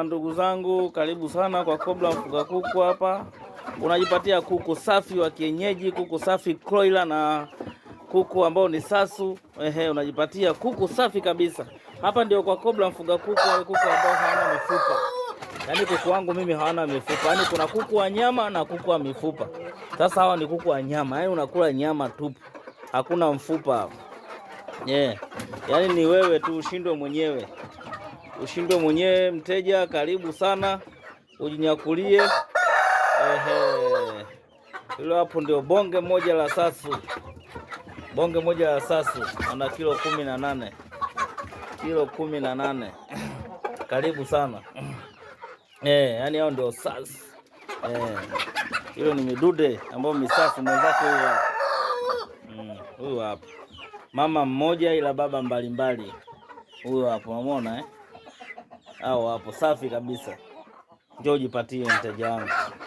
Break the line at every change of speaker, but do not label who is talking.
Ndugu zangu, karibu sana kwa Cobra Mfuga Kuku. Hapa unajipatia kuku safi wa kienyeji, kuku safi broiler na kuku ambao ni sasu. Unajipatia kuku safi kabisa. Hapa ndio kwa Cobra Mfuga Kuku, wale kuku ambao hawana mifupa. Yaani kuku wangu mimi hawana mifupa. Yaani kuna kuku wa nyama na kuku wa mifupa. Sasa hawa ni kuku wa nyama. Yaani unakula nyama tupu. Hakuna mfupa hapa. Yaani ni wewe tu ushindwe mwenyewe. Ushindwe mwenyewe mteja, karibu sana ujinyakulie. Hilo hapo ndio bonge moja la sasu. Bonge moja la sasu ana kilo 18. Kilo 18. Karibu sana. Yani hao ndio sasu. Hilo ni midude ambao misafi mwenzake huyo. Huyo hapo. Mama mmoja ila baba mbalimbali. Huyo hapo unaona Au hapo safi kabisa. Njoo jipatie mteja wangu.